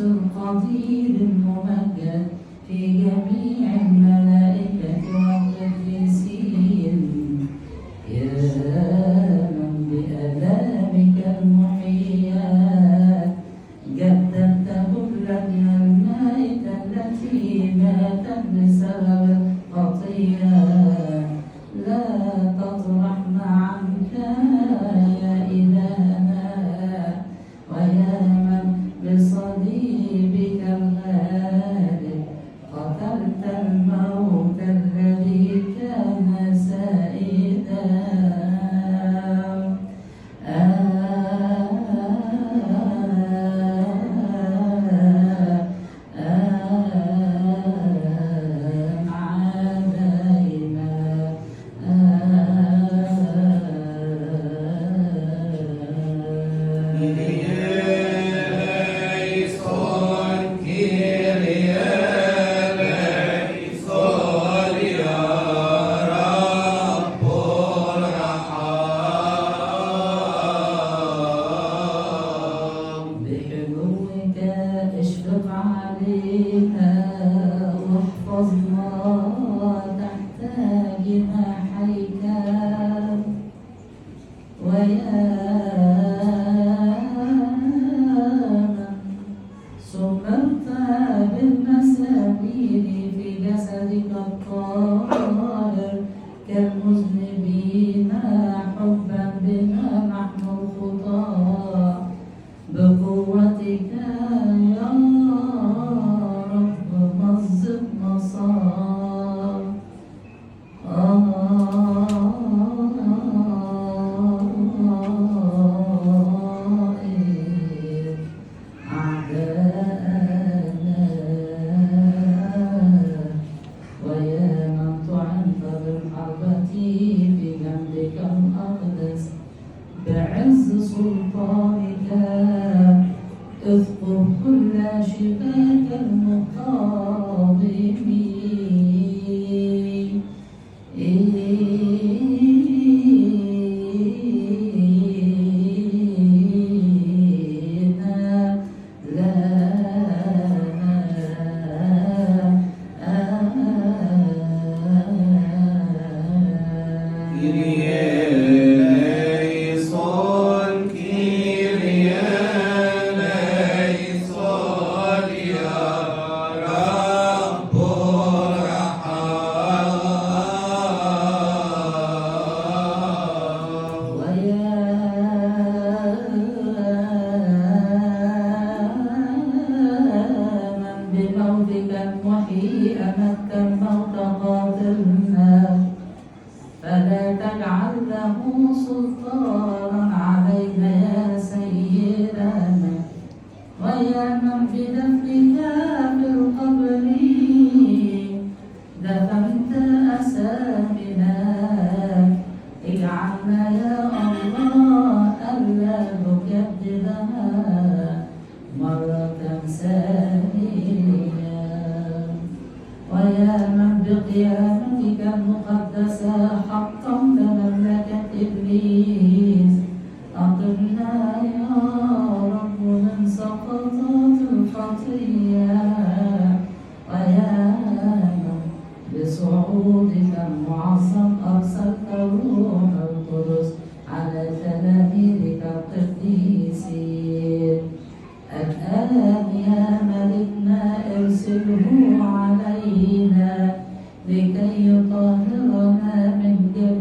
القدير الممجد في جميع الملائكة والقديسين، يا من بآلامك المحيات جددت كلنا المائدة التي ماتت بسبب الخطيئة، لا تطرحنا عنك يا إلهنا، ويا من بصليبك الغالب قتلت الموت الذي كان سائدا. اشفق علينا واحفظنا تحت جناحيك، ويا من سمرت بالمسامير في جسدك الطاهر كالمذنبين حبا بنا نحن الخطاة، بقوتك يا رب مزق مصاب. أعداءنا ويا من طعنت بالحربة في جنبك الأقدس بعز سلطانك، اذكر كل شباك المقاومين، بموتك المحيي أمت الموت قاتلنا، فلا تجعل له سلطانا علينا يا سيدنا، ويا من بدفنك في القبر دفنت أسامنا، اجعلنا يا الله ألا نجددها مرة ثانية، ويا من بقيامتك المقدسة حطمت مملكة إبليس، أقمنا يا رب من سقطات الخطية، ويا من بصعودك المعظم أرسلت الروح القدس على تلاميذك القديسين. الآن يا ملكنا ارسله علينا لكي يطهرنا من جميع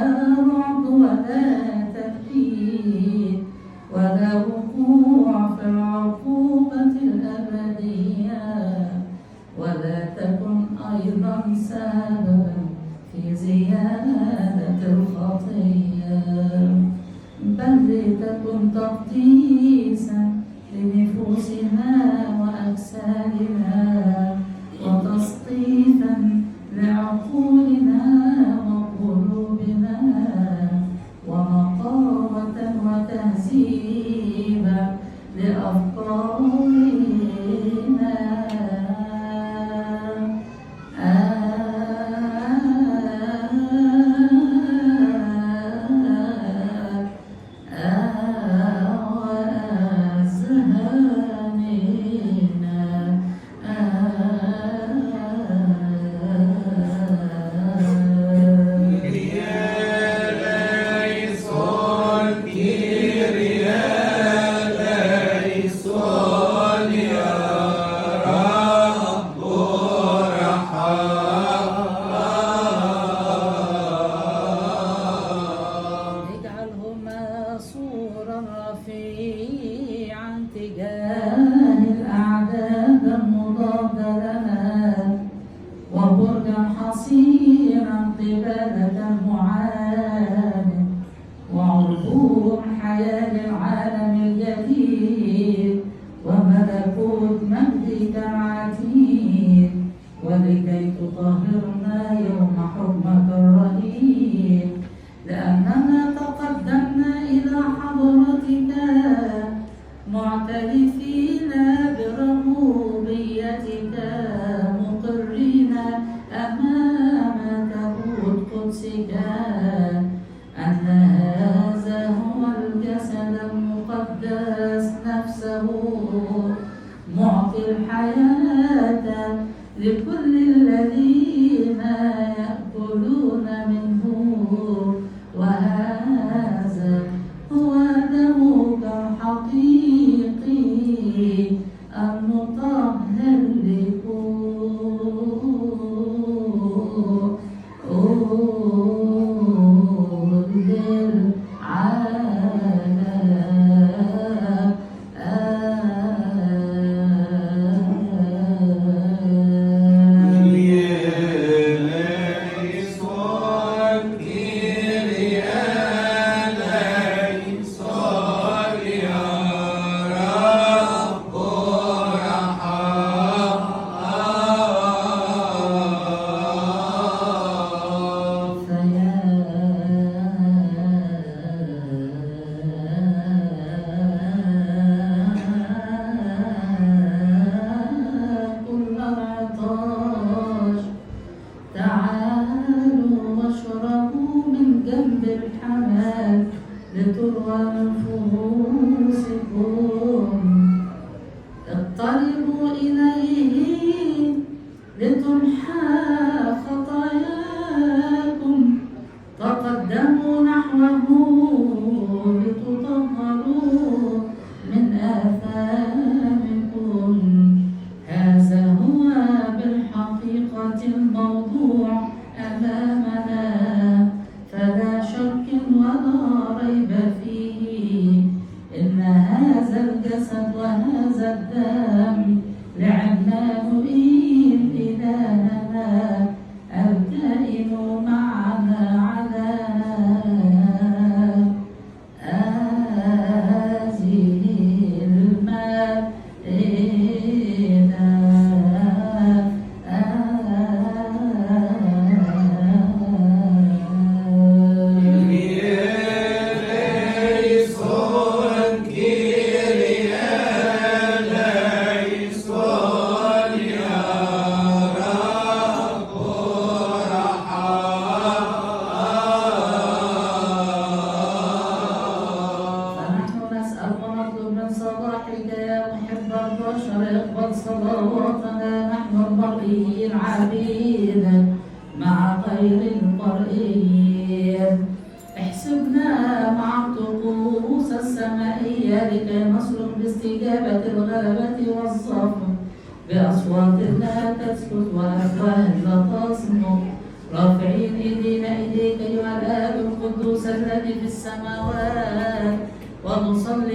رعب ولا تفكير ولا وقوع في العقوبة الأبدية، ولا تكن أيضا سببا في زيادة الخطية، بل لتكن تقديسا لنفوسنا وأجسادنا وتصطيفا لعقولنا وقلوبنا ونقاوة وتهذيبا لأفكارنا. حصيرا قبالة المعاند وعبور حياة العالم الجديد وملكوت مجدك العتيد، ولكي تطهرنا يوم حكمك الرهيب، لأننا تقدمنا إلى حضرتك معترفين بربوبيتك مقرين أمام تابوت قدسك أن هذا هو الجسد المقدس نفسه معطي الحياة لكل الذين يأكلون منه، وهذا هو دمك الحقيقي المطهر لتروى نفوسكم، اقتربوا إليه لتمحى خطاياكم، تقدموا نحوه لتطهروا من آثامكم. هذا هو بالحقيقة الموضوع أمامنا، فلا شك ولا ريب فيه، إن هذا الجسد وهذا الدم لعمانوئيل إلهنا الكائن معنا على هذه المائدة. اقبل صلواتنا نحن المرئيين العبيد مع غير المرئيين، احسبنا مع الطقوس السمائية لكي نسلك باستجابة الغلبة والصفر بأصوات لا تسكت وأفواه لا تصمت، رافعين إيدينا إليك أيها الآب الذي في السماوات وتصلي